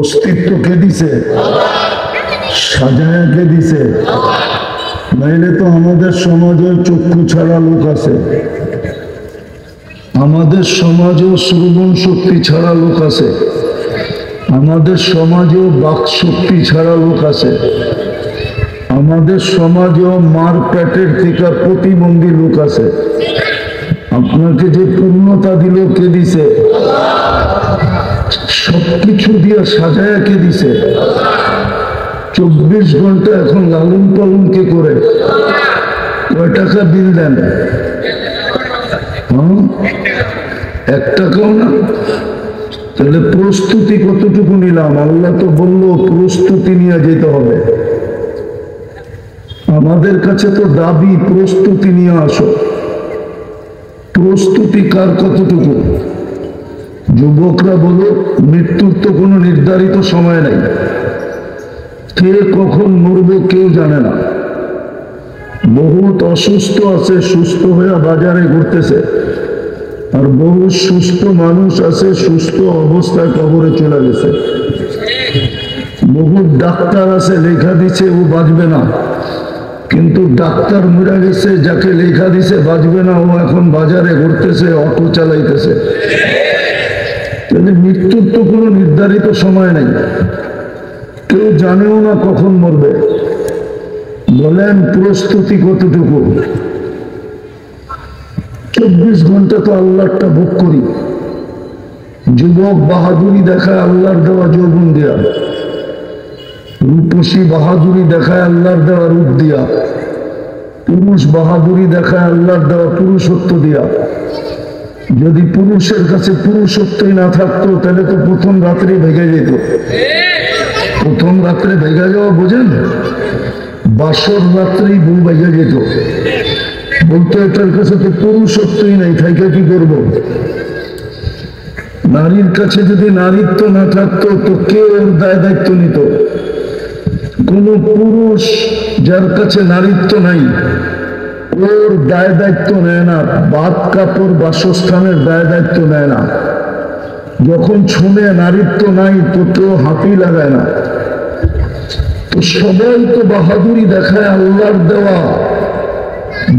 অস্তিত্ব কে দিছে? সাজায়া কে দিছে? নাইলে তো আমাদের সমাজের চক্ষু ছাড়া লোক আছে, আমাদের সমাজেও শ্রবণ শক্তি ছাড়া লোক আছে, আমাদের সমাজেও বাক শক্তি ছাড়া লোক আছে, আমাদের সমাজেও মার পেটের থেকে প্রতিবন্ধী লোক আছে। আপনাকে যে পূর্ণতা দিল কে দিছে? সবকিছু দিয়ে সাজায়া কে দিছে? 24 ঘন্টা এখন লালন পালন কে করে? কয় টাকা বিল দেন? 1 টাকাও না। তাহলে প্রস্তুতি কতটুকু নিলাম? আল্লাহ তো বললো প্রস্তুতি নিয়ে যেতে হবে। আমাদের কাছে তো দাবি প্রস্তুতি নিয়ে আসো। প্রস্তুতি কার কতটুকু? যুবকরা বলো, মৃত্যুর তো কোনো নির্ধারিত সময় নাই, কে কখন মরবে কেউ জানে না। বহুত অসুস্থ আছে, সুস্থ হয়ে বাজারে ঘুরতেছে, আর বহু সুস্থ মানুষ আছে সুস্থ অবস্থায় কবরে চলে গেছে। বহু ডাক্তার আছে লেখা দিছে ও বাঁচবে না, কিন্তু ডাক্তার মরে গেছে, যাকে লেখা দিছে বাঁচবে না, ও এখন বাজারে ঘুরতেছে, অটো চালাইতেছে। তাহলে মৃত্যুর তো কোনো নির্ধারিত সময় নেই, কেউ জানেও না কখন মরবে। বলেন প্রস্তুতি কতটুকু? 24 ঘন্টা তো আল্লাহটা ভোগ করি। যুবক বাহাদুরি দেখায় আল্লাহর দেওয়া যৌবন দিয়া, রূপসী বাহাদুরি দেখায় আল্লাহর দেওয়া রূপ দিয়া, পুরুষ বাহাদুরি দেখায় আল্লাহর দেওয়া পুরুষত্ব দিয়া। যদি পুরুষের কাছে পুরুষত্বই না থাকতো তাহলে তো প্রথম রাত্রে ভেঙে যেত। প্রথম রাত্রে ভেঙে যাওয়া বোঝেন? বাসর রাত্রেই বউ ভেঙে যেত, বলতো এটার কাছে তো পুরুষত্বই নাই, থাইকা কি করবো? নারীর কাছে যদি নারীত্ব না থাকতো তো কে ওর দায় দায়িত্ব নিত? কোন পুরুষ যার কাছে নারীত্ব নাই ওর দায় দায়িত্ব নেয় না, ভাত কাপড় বাসস্থানের দায় দায়িত্ব নেয় না। যখন শুনে নারীত্ব নাই তো কেউ হাঁপি লাগায় না। তো সবাই তো বাহাদুরি দেখায় আল্লাহর দেওয়া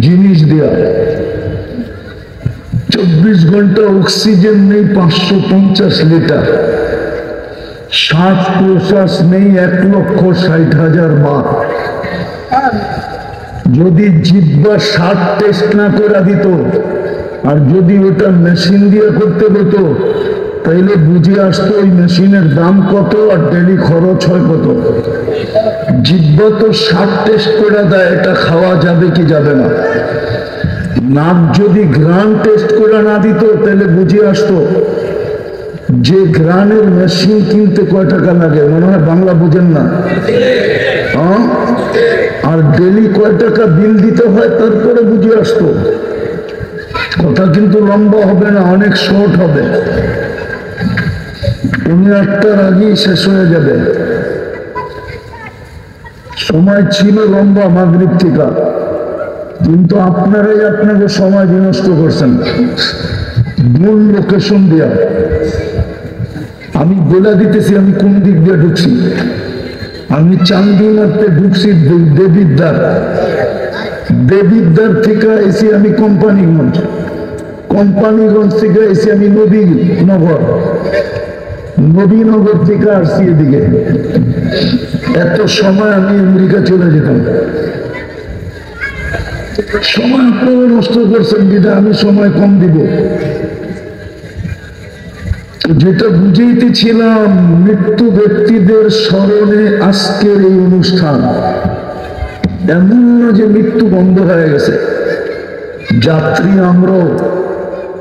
জিনিস দেয়া। 24 ঘন্টা অক্সিজেন নেই 550 লিটার, শ্বাস প্রশ্বাস নেই 1,60,000 বার। যদি জিহ্বা 60 টেস্ট না করে দিত, আর যদি ওটা মেশিন দিয়ে করতে হতো, তাইলে বুঝে আসতো ওই মেশিনের দাম কত আর ডেলি খরচ হয় কত। জিহ্বা তো 60 টেস্ট করে দেয় এটা খাওয়া যাবে কি যাবে না। নাক যদি ঘ্রাণ টেস্ট করে না দিত তাহলে বুঝে আসতো যে ঘ্রাণের মেশিন কিনতে কয় টাকা লাগে। মনে হয় বাংলা বুঝেন না। আর ডেলি কয় টাকা বিল দিতে হয় তারপরে বুঝে আসতো। কথা কিন্তু লম্বা হবে না, অনেক শর্ট হবে, 8টার আগেই শেষ হয়ে যাবে। সময় ছিল লম্বা মাগরিব থেকে, কিন্তু আপনারাই আপনাকে সময় বিনষ্ট করছেন ভুল লোকেশন দিয়া। আমি বলে দিতেছি আমি কোন দিক দিয়ে ঢুকছি। আমি চান্দিনাতে ঢুকছি দেবিদ্বার, দেবিদ্বার থেকে এসে আমি কোম্পানিগঞ্জ, কোম্পানিগঞ্জ থেকে এসে আমি নবীনগর, নবীনগর থেকে আসছি এদিকে। এত সময় আমি আমেরিকা চলে যেতাম। সময় আপনারা নষ্ট করছেন, যেটা আমি সময় কম দিব। যেটা বুঝাইতেছিলাম, মৃত্যু ব্যক্তিদের স্মরণে আজকের এই অনুষ্ঠান। এমন না যে মৃত্যু বন্ধ হয়ে গেছে। যাত্রী আমরাও,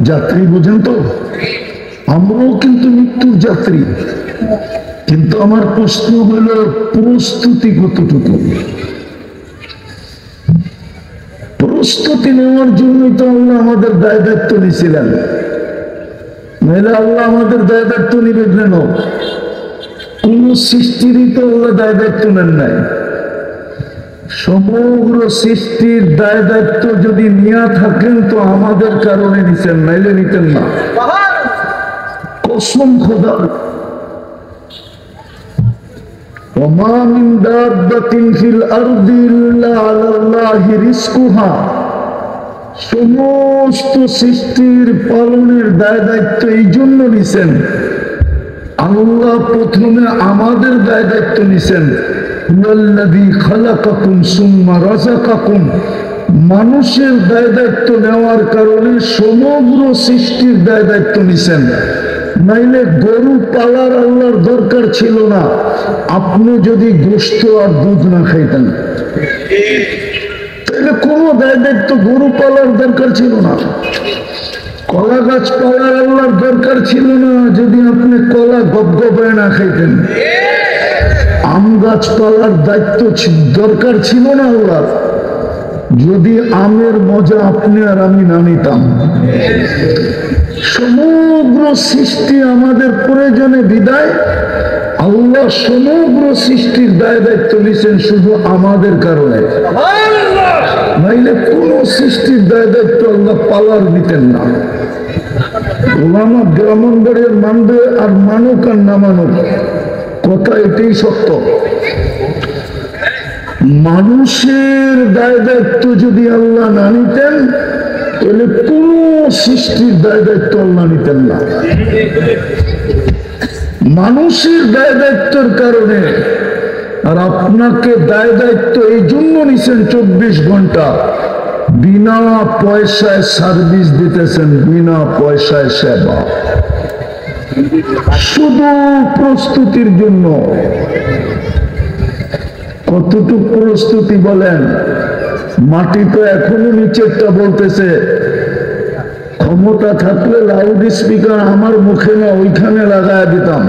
যাত্রী বোঝেন তো, আমরাও কিন্তু মৃত্যুর যাত্রী। কিন্তু আমার প্রশ্ন হলো প্রস্তুতি কতটুকু? প্রস্তুতি নেওয়ার জন্যই তো আল্লাহ আমাদের দায় দায়িত্ব নিয়েছিলেন, নাহলে আল্লাহ আমাদের দায় দায়িত্ব নিবে কেন? কোন সৃষ্টিরই তো আল্লাহ দায় দায়িত্ব নেন নাই। সমগ্র সৃষ্টির দায় দায়িত্ব যদি নিয়ে থাকেন তো আমাদের কারণে নিতেন, নাইলে নিতেন না। কসম খোদা, وما من دابة في الأرض إلا على الله رزقها সমস্ত সৃষ্টির পালনের দায় দায়িত্ব এই জন্য নিছেন আল্লাহ। প্রথমে আমাদের দায় দায়িত্ব নিছেন, হুয়াল্লাযী খালাকাকুম সুম্মা রাযাকাকুম। মানুষের দায় দায়িত্ব নেওয়ার কারণে সমগ্র সৃষ্টির দায় দায়িত্ব নিছেন। নাইলে গরু পালার আল্লাহর দরকার ছিল না, আপনি যদি গোশত আর দুধ না খাইতেন তাহলে কোনো দায় দায়িত্ব গরু পালার দরকার ছিল না। কলা গাছ পালার আল্লাহর দরকার ছিল না যদি আপনি কলা গবগবায় না খাইতেন। আম গাছ পালার দায়িত্ব দরকার ছিল না আল্লাহর যদি আমের মজা আপনি আর আমি না নিতাম। সমগ্র সৃষ্টি আমাদের প্রয়োজনে বিদায় আল্লাহ সমগ্র সৃষ্টির দায় দায়িত্ব নিছেন শুধু আমাদের কারণে। নাইলে কোন সৃষ্টির দায় দায়িত্ব আল্লাহ পালার নিতেন না। ওলামা ব্রাহ্মণবাড়ির মানবে আর মানুক আর না মানুক, কথা এটাই সত্য। মানুষের দায় দায়িত্ব যদি আল্লাহ না নিতেন তাহলে কোন সৃষ্টির দায় দায়িত্ব আল্লাহ নিতেন না। মানুষের দায় দায়িত্বের কারণে আর আপনাকে দায় দায়িত্ব এই জন্য নিছেন 24 ঘন্টা বিনা পয়সায় সার্ভিস দিতেছেন, বিনা পয়সায় সেবা, শুধু প্রস্তুতির জন্য। কতটুকু প্রস্তুতি বলেন? মাটি তো এখনো নিচেরটা বলতেছে, ক্ষমতা থাকলে লাউড স্পিকার আমার মুখে না ওইখানে লাগায় দিতাম,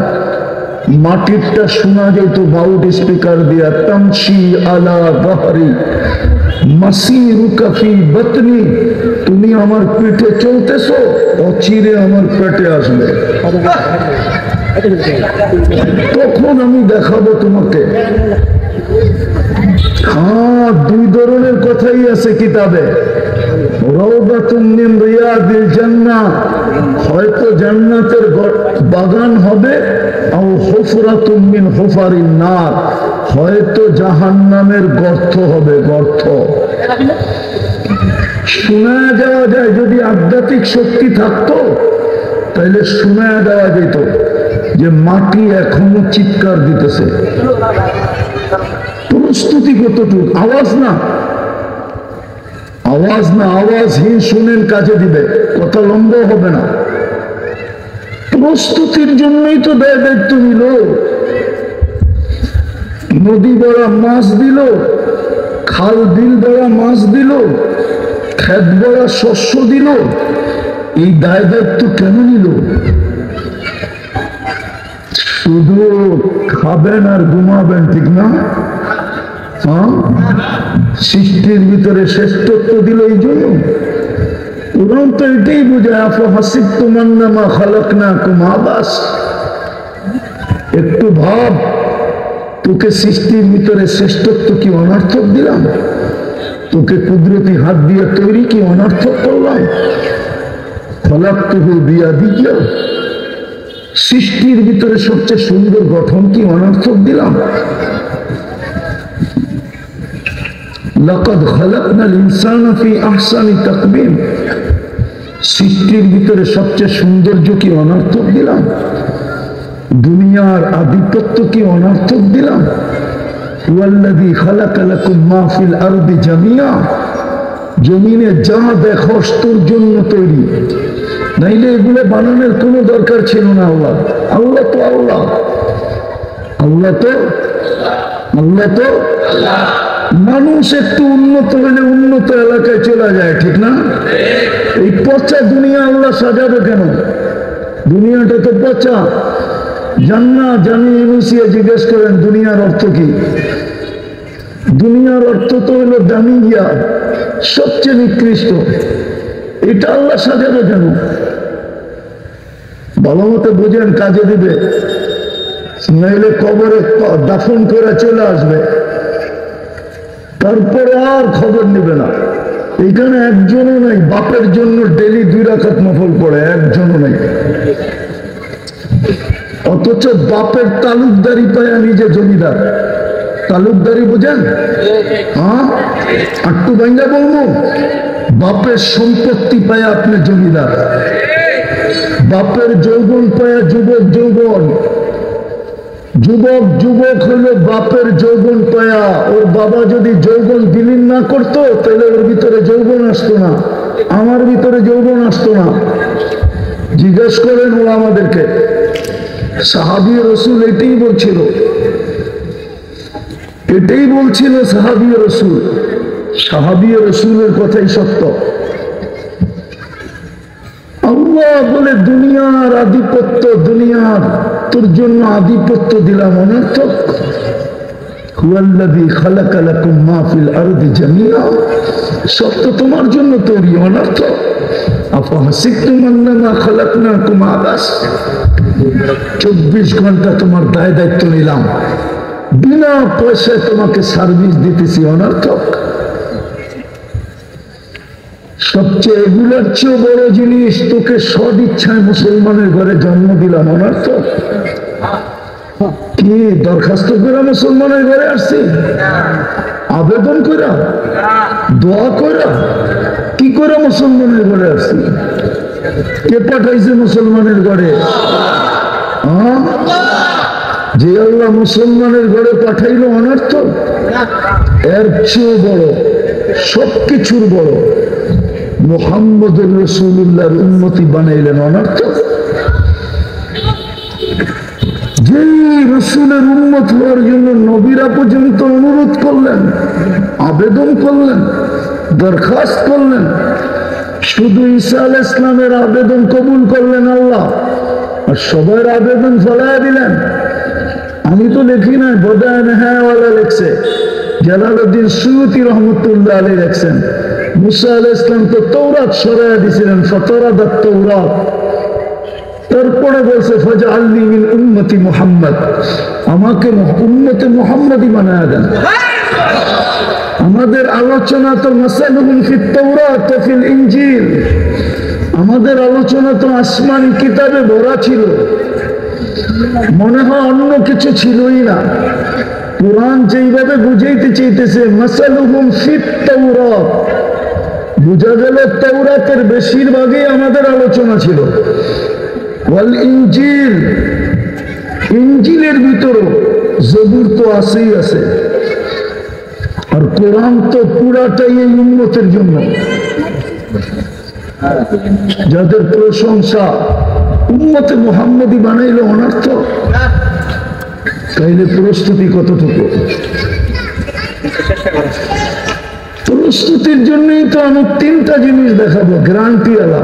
মাটিরটা শোনা যেত লাউড স্পিকার দিয়া। তামশি আলা গহরি মাসিরুকা ফি বাতনি, তুমি আমার পেটে চলতেছো, অচিরে আমার পেটে আসবে, তখন আমি দেখাবো তোমাকে। হ্যাঁ, দুই ধরনের কথাই আছে কিতাবে। রাউদাতুম মিন রিয়াদিল জান্নাহ, হয়তো জান্নাতের বাগান হবে, আও হুফরাতুম মিন হুফারিন নার, হয়তো জাহান্নামের গর্ত হবে, গর্ত। শোনা যাওয়া যায়, যদি আধ্যাত্মিক শক্তি থাকতো তাহলে শোনা দেওয়া যেত যে মাটি এখনো চিৎকার দিতেছে। প্রস্তুতি কতটুকু? আওয়াজ না, আওয়াজ না, আওয়াজহীন শুনেন কাজে দিবে, কথা লম্বা হবে না। প্রস্তুতির জন্যই তো দায় দায়িত্ব নিল। নদী বড়া মাছ দিল, খাল বিল বড়া মাছ দিল, ক্ষেত বড়া শস্য দিল, এই দায় দায়িত্ব কেন নিল? শুধু খাবেন আর ঘুমাবেন, ঠিক না? সৃষ্টির ভিতরে শ্রেষ্ঠত্ব দিল এই জন্য। কোরআন তো এটাই বোঝায়, আফাহাসিবতুম আন্নামা খালাকনাকুম আবাসা। একটু ভাব, তোকে সৃষ্টির ভিতরে শ্রেষ্ঠত্ব কি অনর্থক দিলাম? তোকে কুদরতি হাত দিয়ে তৈরি কি অনর্থক করলাম? খালাকতুহু বিয়াদিয়া, সৃষ্টির ভিতরে সবচেয়ে সুন্দর গঠন কি অনর্থক দিলাম? লাকাদ খালাকনাল ইনসানা ফি আহসানি তাকবীম, সৃষ্টির ভিতরে সবচেয়ে সৌন্দর্য কি অনর্থক দিলাম? দুনিয়ার আধিপত্য কি অনর্থক দিলাম? ওয়াল্লাযী খালাকা লাকুম মা ফিল আরদি জামিয়া, জমিনে যা দেখো তোর জন্য তৈরি, নাইলে এগুলো বানানোর কোনো দরকার ছিল না। আল্লাহ আল্লাহ তো আল্লাহ, আল্লাহ তো আল্লাহ তো মানুষ একটু উন্নত হলে উন্নত এলাকায় চলে যায়, ঠিক না? এই পচা দুনিয়া আল্লাহ সাজাবে কেন? দুনিয়াটা তো পচা। জান্নাত জানিয়ে মিশিয়ে জিজ্ঞেস করেন দুনিয়ার অর্থ কি? দুনিয়ার অর্থ তো হলো দামি গিয়া, সবচেয়ে নিকৃষ্ট। এটা আল্লাহ সাজাবে কেন? ভালো মতো বুঝেন, কাজে দিবে, নইলে কবরে দাফন করে চলে আসবে, তারপরে আর খবর নেবে না। এখানে একজনও নাই বাপের জন্য ডেলি 2 রাকাত নফল পড়ে, একজনও নাই। অথচ বাপের তালুকদারি পায়া নিজে জমিদার। তালুকদারি বোঝেন? হ্যাঁ, আটটু ভাঙ্গা বলবো, বাপের সম্পত্তি পায়া আপনি জমিদার, বাপের যৌবন পায়া যুবক যৌবন, যুবক যুবক হলো বাপের যৌবন পায়া। ওর বাবা যদি যৌবন বিলীন না করতো তাহলে ওর ভিতরে যৌবন আসতো না, আমার ভিতরে যৌবন আসতো না। জিজ্ঞেস করেন ওরা আমাদেরকে, সাহাবী রসুল এটাই বলছিল, এটাই বলছিল সাহাবী রসুল। সাহাবী রসুলের কথাই সত্য। আল্লাহ বলে দুনিয়ার আধিপত্য, দুনিয়ার তোর জন্য আধিপত্য দিলাম অনর্থক। হুয়াল্লাযী খালাকা লাকুম মা ফিল আরদি জামিআ, সব তো তোমার জন্য তৈরি, অনর্থক। আফাহাসিবতুম আন্নামা খালাকনাকুম আবাস, 24 ঘন্টা তোমার দায় দায়িত্ব নিলাম, বিনা পয়সায় তোমাকে সার্ভিস দিতেছি, অনর্থক। সবচেয়ে এগুলোর চেয়ে বড় জিনিস, তোকে সদ ইচ্ছায় মুসলমানের ঘরে জন্ম দিলাম, অনর্থক। কি দরখাস্ত করে মুসলমানের ঘরে আসছি? আবেদন করে, দোয়া করে, কি করে মুসলমানের ঘরে আসছি? কে পাঠাইছে মুসলমানের ঘরে? যে আল্লাহ মুসলমানের ঘরে পাঠাইলো, অনর্থক। এর চেয়ে বড়, সবকিছুর বড়, মুহাম্মদুর রাসূলুল্লাহর উম্মতি বানাইলেন, অনর্থক। যে রাসূলের উম্মত হওয়ার জন্য নবীরা পর্যন্ত অনুরোধ করলেন, আবেদন করলেন, দরখাস্ত করলেন, শুধু ঈসা আলাইহিস সালামের আবেদন কবুল করলেন আল্লাহ, আর সবার আবেদন ফলায়া দিলেন। আমি তো লিখি নাই, বদায় নেহাওয়ালা লিখছে, জালালউদ্দিন সুয়ুতী রহমতুল্লাহ আলাইহি লিখছেন, মুসা আলাইহিস সালাম তো তাওরাত সরায়া দিয়েছিলেন, ফাতারাদাত তাওরাত। তারপরে বলছে ফাজআলনি মিন উম্মতি মুহাম্মদ, আমাকে উম্মতে মুহাম্মদী বানায়া দেন। আমাদের আলোচনা তো মাসালুহুম ফিত তাওরাত ওয়া ফিল ইনজিল, আমাদের আলোচনা তো আসমানি কিতাবে ভরা ছিল, মনে হয় অন্য কিছু ছিলই না। কোরআন যেইভাবে বুঝাইতে চাইতেছে মাসালুহুম ফিত তাওরাত, বুঝা গেল তাওরাতের বেশিরভাগই আমাদের আলোচনা ছিল। ওয়াল ইনজিল, ইনজিলের ভিতরও, জবুর তো আছেই আছে, আর কোরআন তো পুরাটাই এই উম্মতের জন্য, যাদের প্রশংসা উম্মতে মুহাম্মদী বানাইলো, অনর্থক। তাইলে প্রস্তুতি কতটুকু? প্রস্তুতির জন্যই তো আমি 3টা জিনিস দেখাবো, গ্যারান্টি আলা,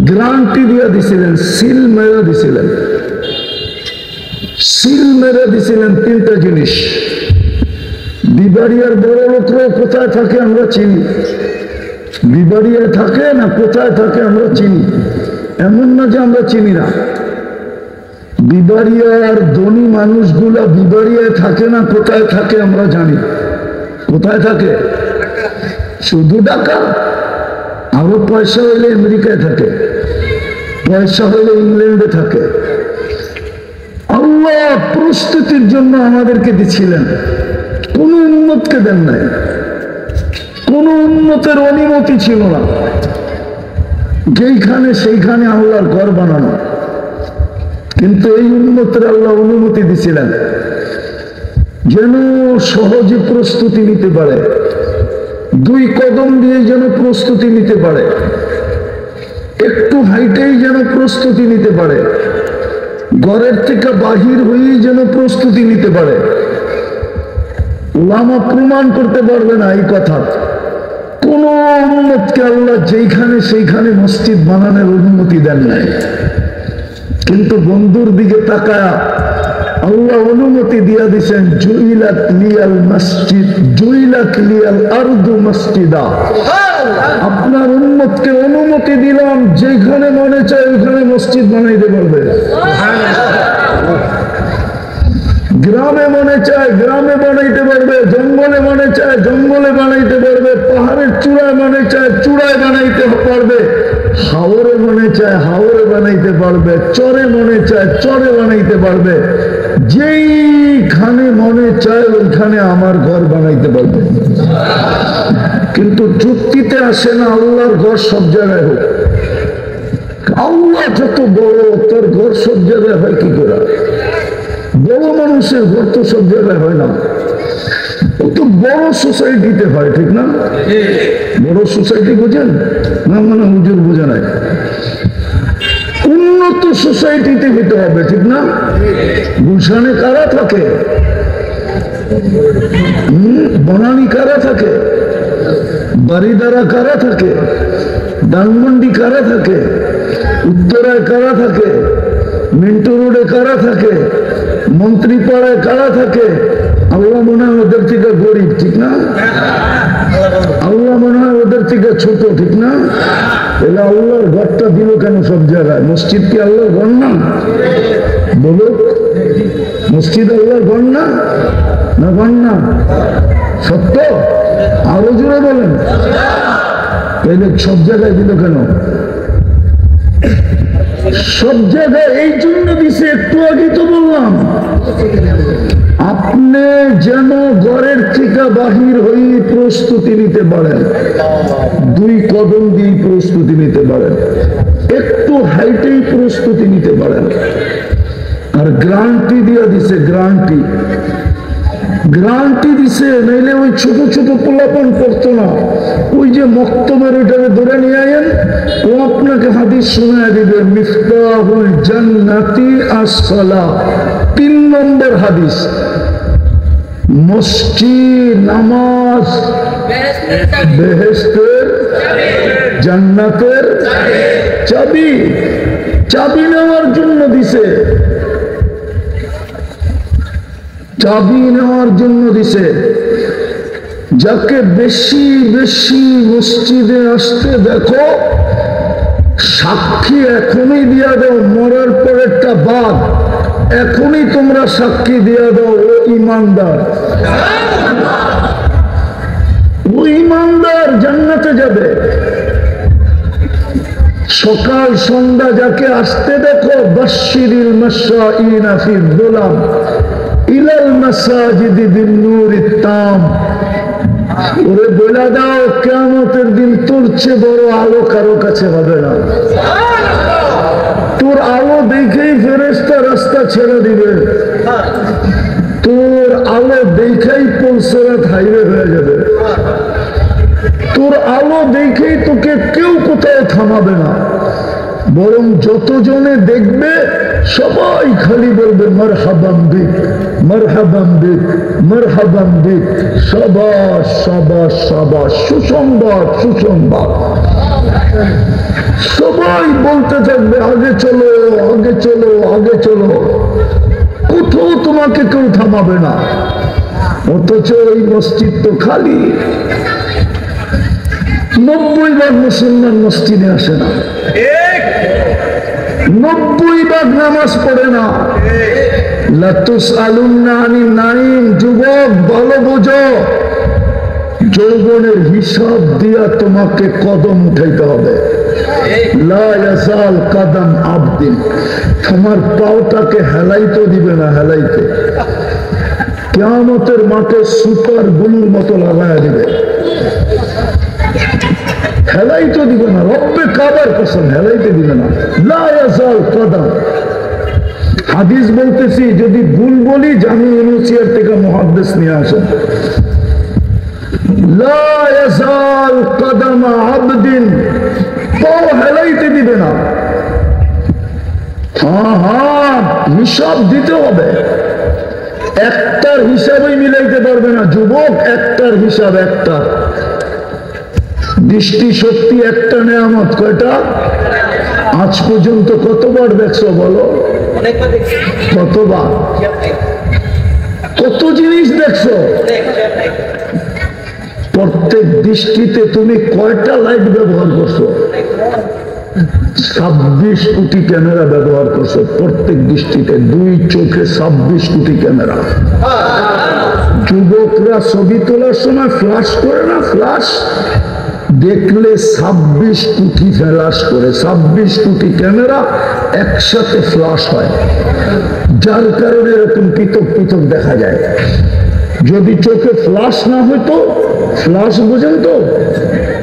গ্যারান্টি দিয়া দিছিলেন, সিল মেরে দিছিলেন, সিল মেরে দিছিলেন 3টা জিনিস। বিবাড়িয়ার বড় লোকরা কোথায় থাকে আমরা চিনি, বিবাড়িয়ায় থাকে না কোথায় থাকে আমরা চিনি, এমন না যে আমরা চিনি না। বিবাড়িয়ার ধনী মানুষগুলা বিবাড়িয়ায় থাকে না, কোথায় থাকে আমরা জানি। কোথায় থাকে? শুধু ঢাকা? আরো পয়সা হইলে আমেরিকায় থাকে, পয়সা হইলে ইংল্যান্ডে থাকে। আল্লাহ প্রস্তুতির জন্য আমাদেরকে দিচ্ছিলেন, কোন উন্মতকে দেন নাই, কোন উন্মতের অনুমতি ছিল না, যেইখানে সেইখানে আল্লাহর ঘর বানানো। কিন্তু এই উন্মতের আল্লাহ অনুমতি দিছিলেন যেন সহজে প্রস্তুতি নিতে পারে, 2 কদম দিয়ে যেন প্রস্তুতি নিতে পারে, একটু হাইটেই যেন প্রস্তুতি নিতে পারে, ঘরের থেকে বাহির হয়েই যেন প্রস্তুতি নিতে পারে। ওলামা প্রমাণ করতে পারবে না এই কথা, কোন উম্মতকে আল্লাহ যেইখানে সেইখানে মসজিদ বানানোর অনুমতি দেন নাই। কিন্তু বন্ধুর দিকে তাকায়া আল্লাহ অনুমতি দিয়া দিচ্ছেন, জুইলাত লিয়াল মসজিদ, জুইলাত লিয়াল আরদু মসজিদা। আপনার উম্মতকে অনুমতি দিলাম, যেখানে মনে চায় ওইখানে মসজিদ বানাইতে পারবে। গ্রামে মনে চায় গ্রামে বানাইতে পারবে, জঙ্গলে মনে চায় জঙ্গলে বানাইতে পারবে, পাহাড়ের চূড়ায় মনে চায় চূড়ায় বানাইতে পারবে, হাওরে মনে চায় হাওরে বানাইতে পারবে, চরে মনে চায় চরে বানাইতে পারবে, যেইখানে মনে চায় ওইখানে আমার ঘর বানাইতে পারবে। কিন্তু যুক্তিতে আসে না আল্লাহর ঘর সব জায়গায় হোক। আল্লাহ যত বড়, তোর ঘর সব জায়গায় হয় কি করে? বড় মানুষের ঘর তো সব জায়গায় হয় না, ও তো বড় সোসাইটিতে হয়, ঠিক না? বড় সোসাইটি বোঝেন না? মানে হুজুর বোঝে নাই। উন্নত সোসাইটিতে হতে হবে, ঠিক না? গুলশানে কারা থাকে? বনানী কারা থাকে? বারিদারা কারা থাকে? ধানমন্ডি কারা থাকে? উত্তরায় কারা থাকে? মিন্টু রোডে কারা থাকে? মন্ত্রীপাড়ায় কারা থাকে? আল্লাহ মনে হয় ওদের থেকে গরিব, ঠিক না? আল্লাহ মনে হয় ওদের থেকে ছোট, ঠিক না? এলা আল্লাহর ঘরটা দিল কেন সব জায়গায়? মসজিদ কি আল্লাহর ঘর না? বলো, মসজিদ আল্লাহর ঘর না? না ঘর না? সত্য? আরো জোরে বলেন। তাহলে সব জায়গায় দিল কেন? সব জায়গায় এই জন্য দিছে, একটু আগে তো বললাম, আপনি যেন ঘরের থেকে বাহির হয়ে প্রস্তুতি নিতে পারেন, 2 কদম দিয়ে প্রস্তুতি নিতে পারেন, একটু হাইটেই প্রস্তুতি নিতে পারেন। আর গ্যারান্টি দিয়ে দিছে, গ্যারান্টি দিছে, নাইলে ওই ছোট ছোট পোলাপন করতো না। ওই যে মক্তবের ওইটাকে ধরে নিয়ে আয়েন, ও আপনাকে হাদিস শোনায় দিবে, মিফতাহুল জান্নাতি আস-সালাহ, 3 নম্বর হাদিস। মসজিদ, নামাজ বেহেশতের জান্নাতের চাবি। চাবি নেওয়ার জন্য দিছে, চাবি নেওয়ার জন্য দিছে। যাকে বেশি বেশি মসজিদে আসতে দেখো, সাক্ষী এখনই দিয়া দাও, মরার পরেরটা বাদ, এখনই তোমরা সাক্ষী দিয়া দাও ও ইমানদার, ও ইমানদার জান্নাতে যাবে। সকাল সন্ধ্যা যাকে আসতে দেখো, বাশশিরিল মাশাঈনা ফিল যুলাম ইলাল মাসাজিদি বিন-নূরিত তাম, ওরে বলে দাও কিয়ামতের দিন তোর চেয়ে বড় আলো কারো কাছে হবে না। তোর আলো দেখেই ফেরেশতা রাস্তা ছেড়ে দিবে, তোর আলো দেখেই পুলসিরাত হাইওয়ে হয়ে যাবে, তোর আলো দেখেই তোকে কেউ কোথাও থামাবে না। বরং যতজনে দেখবে সবাই খালি বলবে মারহাবান বিক, মারহাবান বিক, মারহাবান বিক, শাবাশ শাবাশ শাবাশ, সুসংবাদ সুসংবাদ। সবাই বলতে থাকবে আগে চলো আগে চলো আগে চলো, কোথাও তোমাকে কেউ থামাবে না। অথচ এই মসজিদ তো খালি, 90% মুসলমান মসজিদে আসে না, 90% নামাজ পড়ে না। লাতুসআলুন্না আনিন নাঈম, যুবক ভালো বোঝো, যৌবনের হিসাব দিয়া তোমাকে কদম উঠাইতে হবে। লা ইয়াজাল কদম আবদিন, তোমার পাওটাকে হেলাইতে দিবে না, হেলাইতে কিয়ামতের মাঠে সুপার গুলির মতো লাগায়া দিবে, হেলাইতে দিবে না। রব্বে কাবার কসম, হেলাইতে দিবে না। লা ইয়াজাল কদম। হাদিস বলতেছি, যদি ভুল বলি জামি ইউনিভার্সিটি থেকে মুহাদ্দিস নিয়ে আসেন। লা ইয়াজাল কদম আবদিন, পাও হেলাইতে দিবে না। হ্যাঁ, হিসাব দিতে হবে। একটার হিসাবই মিলাইতে পারবে না যুবক, একটার হিসাব একটা। দৃষ্টি শক্তি একটা নেয়ামত, কয়টা? আজ পর্যন্ত কতবার দেখছো বলো? কতবার? কত জিনিস দেখছো? প্রত্যেক দৃষ্টিতে তুমি কয়টা লাইট ব্যবহার করছো? 26 কোটি ক্যামেরা ব্যবহার করছে প্রত্যেক দৃষ্টিতে, 2 চোখে 26 কোটি ক্যামেরা। যুবকরা ছবি তোলার সময় ফ্লাশ করে না, ফ্লাশ দেখলে 26 কোটি ফ্লাশ করে, 26 কোটি ক্যামেরা একসাথে ফ্লাশ হয়, যার কারণে এরকম পৃথক পৃথক দেখা যায়। যদি চোখে ফ্লাশ না হইতো, ফ্লাশ বোঝেন তো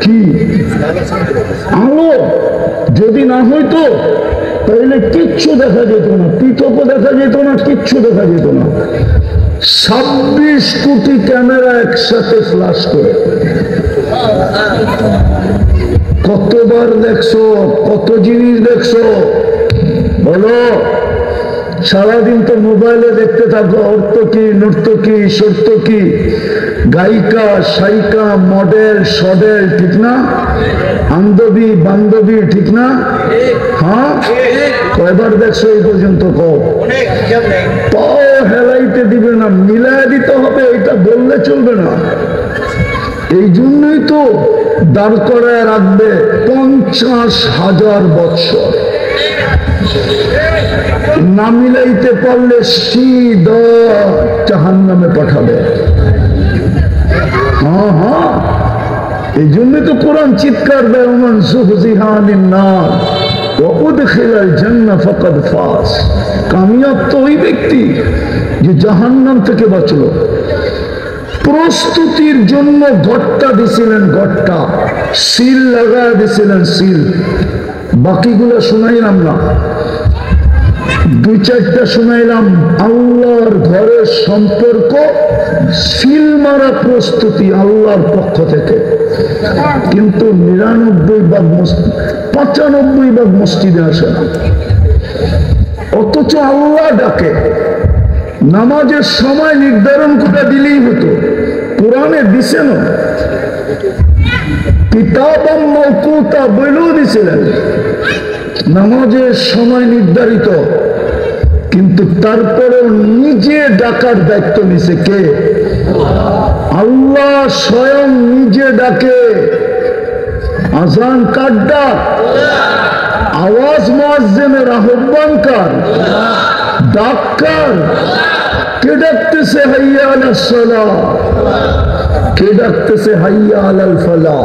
কি আলো, যদি না হইতো তাহলে কিচ্ছু দেখা যেত না, পৃথকও দেখা যেত না, কিচ্ছু দেখা যেত না। 26 কোটি ক্যামেরা একসাথে ফ্লাশ করে। কতবার দেখছো, কত জিনিস দেখছো বলো? সারাদিন তো মোবাইলে দেখতে থাকো, অর্থকি নর্তকী সর্তকী, গায়িকা শায়িকা, মডেল সডেল, ঠিক না? আন্দবী বান্ধবী, ঠিক না? হ্যাঁ, কয়বার দেখছো এই পর্যন্ত? পাও হেলাইতে দিবে না, মিলায় দিতে হবে, এটা বললে চলবে না। এই জন্যই তো দাঁড় করায় রাখবে 50,000 বৎসর। না মিলাইতে পারলে সিধা জাহান্নামে পাঠাবে। হ্যাঁ হ্যাঁ, এই জন্যই তো কোরআন চিৎকার দেয়, ওমান যুহজিহা আনিন নার ওয়া উদখিলাল জান্নাহ ফাকাদ ফাজ। কামিয়াব তো ওই ব্যক্তি যে জাহান্নাম থেকে বাঁচলো। প্রস্তুতির জন্য ঘরটা দিছিলেন, ঘরটা সিল লাগায় দিছিলেন, সিল। বাকিগুলো শুনাইলাম না, 2-4টা শুনাইলাম। আল্লাহর ঘরের সম্পর্ক সিল মারা প্রস্তুতি আল্লাহর পক্ষ থেকে, কিন্তু 95 মসজিদে আসে না। অথচ আল্লাহ ডাকে। নামাজের সময় নির্ধারণ করে দিলেই হতো, কোরআনে দিছে না, কিতাবাম মাওকুতা বলেও দিছিলেন নামাজের সময় নির্ধারিত, কিন্তু তারপরেও নিজে ডাকার দায়িত্ব নিছে কে? আল্লাহ স্বয়ং নিজে ডাকে। আজান কার ডাক? আওয়াজ মুয়াজ্জিনের আহ্বান কার? ডাক কার? কে ডাকতেছে হাইয়া আলাস সালাহ? কে ডাকতেছে হাইয়া আলাল ফালাহ?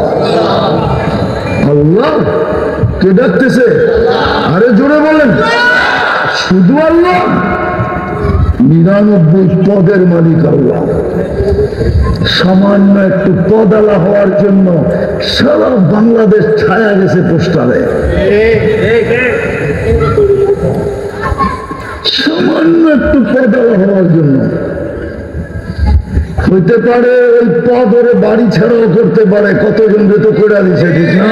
আল্লাহ। কে ডাকতেছে? আরে জোরে বলেন। শুধু আল্লাহ? 99 পদের মালিক আল্লাহ। সামান্য একটু পদালা হওয়ার জন্য সারা বাংলাদেশ ছায়া গেছে পোস্টারে। সামান্য একটু পদালা হওয়ার জন্য হইতে পারে ওই পদ ওরে বাড়ি ছাড়াও করতে পারে, কতজন তো করে দিছে, ঠিক না?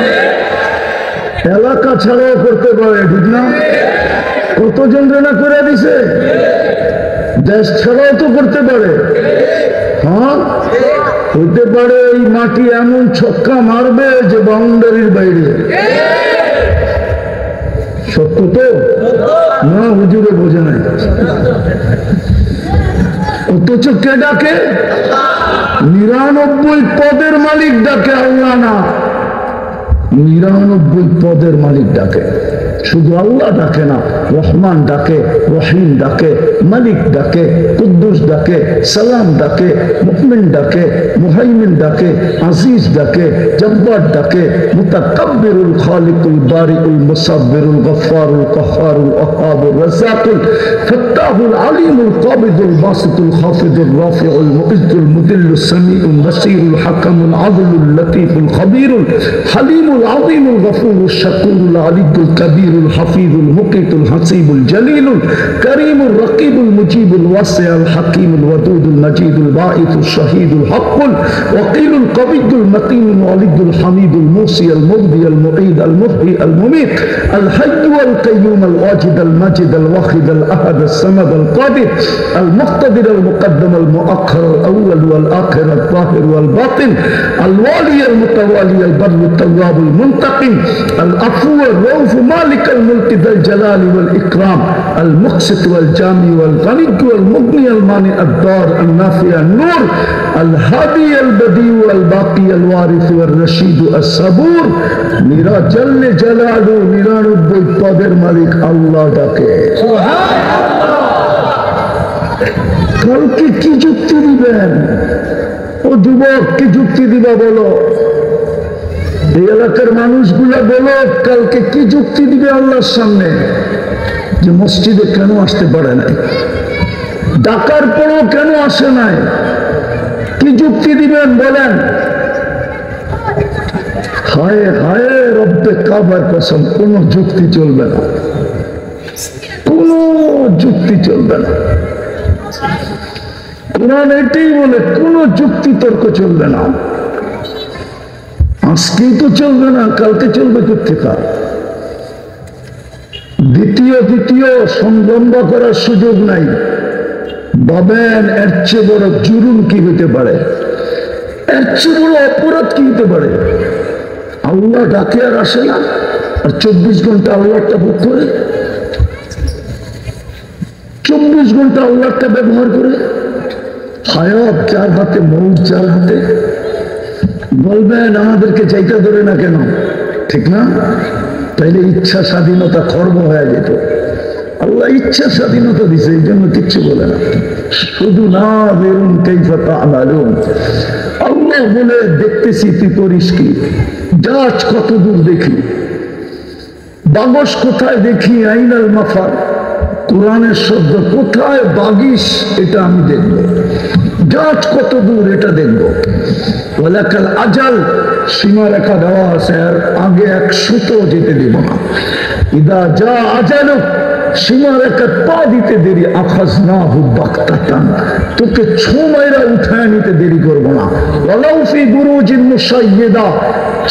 এলাকা ছাড়াও করতে পারে, ঠিক না? কতজন না করে দিছে, দেশ ছাড়াও তো করতে পারে। হ্যাঁ, হইতে পারে এই মাটি এমন ছক্কা মারবে যে বাউন্ডারির বাইরে। সত্য তো না? হুজুরে বোঝে নাই। অথচ কে ডাকে? 99 পদের মালিক ডাকে, আল্লাহ না। 99 পদের মালিক ডাকে। শুধু আল্লাহ ডাকে না, রহমান ডাকে, রহিম ডাকে, মালিক ডাকে, কুদ্দুস ডাকে, সালাম ডাকে, মুমিন ডাকে, মুহাইমিন ডাকে, আজিজ ডাকে, জব্বার ডাকে, মুতাকাব্বিরুল খালিকুল বারিউল মুসাব্বিরুল গফফারুল কাহ্হারুল ওয়াহ্হাবুর রাজ্জাকুল ফাত্তাহুল আলিমুল কাবিদুল বাসিতুল খাফিদুর রাফিউল মুইজ্জুল মুদিল্লুস সামিউল বাসীরুল হাকামুল আদলুল লতীফুল খবীরুল হালিমুল আযীমুল গফুরুশ শাকুরুল আলিয়ুল কাবীর الحفيظ المقيت الحسيب الجليل الكريم الرقيب المجيب الواسع الحكيم الودود المجيد الباعث الشهيد الحق الوكيل القوي المتين الولي الحميد الموصي المبدي المعيد المحيي المميت الحي والقيوم الواجد الماجد الواحد الاحد الصمد القادر المقتدر المقدم المؤخر الاول والاخر الظاهر والباطن الوالي المتوالي البر التواب المنتقم العفو الرؤوف مالك الملك ذا الجلال والإكرام المقسط والجامع والغني والمغني المانع الضار النافع النور الهادي البديع والباقي الوارث والرشيد الصبور নিরা জল্লে জালালু 99 পদের মালিক আল্লাহ ডাকে কালকে কি যুক্তি দিবেন ও যুবক কি যুক্তি দিবা বলো এই এলাকার মানুষগুলা বলো কালকে কি যুক্তি দিবে আল্লাহর সামনে যে মসজিদে কেন আসতে পারে নাই ডাকার পরও কেন আসে নাই কি যুক্তি দিবেন বলেন হায় হায় রব্বে কাবার কসম কোন যুক্তি চলবে না কোন যুক্তি চলবে না কোরআন এটাই বলে কোন যুক্তি তর্ক চলবে না আজকেই তো চলবে না কালকে চলবে কোথেকে দ্বিতীয় সংলম্বা করার সুযোগ নাই ভাবেন এর চেয়ে বড় জুলুম কি হতে পারে এর চেয়ে বড় অপরাধ কি হতে পারে আল্লাহ ডাকে আর আসে না আর 24 ঘন্টা আল্লাহটা ভোগ করে 24 ঘন্টা আল্লাহটা ব্যবহার করে হায়াত যার হাতে মৌত যার হাতে বলবেন আমাদেরকে চাইতে ধরে না কেন ঠিক না তাইলে ইচ্ছা স্বাধীনতা খর্ব হয়ে যেত আল্লাহ ইচ্ছা স্বাধীনতা দিছে এই জন্য কিচ্ছু বলে না শুধু না বেরুন কাইফা তা'মালুন আল্লাহ বলে দেখতেছি তুই করিস কি যাচ কত দূর দেখি বাগস কোথায় দেখি আইনাল মাফার কোরআনের শব্দ কোথায় বাগিস এটা আমি দেখব যাচ কত দূর এটা দেখব ওয়ালাকাল আজাল সীমারেখা দেওয়া আছে আর আগে এক সুতো যেতে দেব না ইদা যা আজালুক সীমারেখা পা দিতে দেরি আখাযনাহু বাগতাতান তোকে ছোমাইরা উঠায় নিতে দেরি করব না ওয়ালাউ ফি বুরুজিন মুশাইয়্যিদা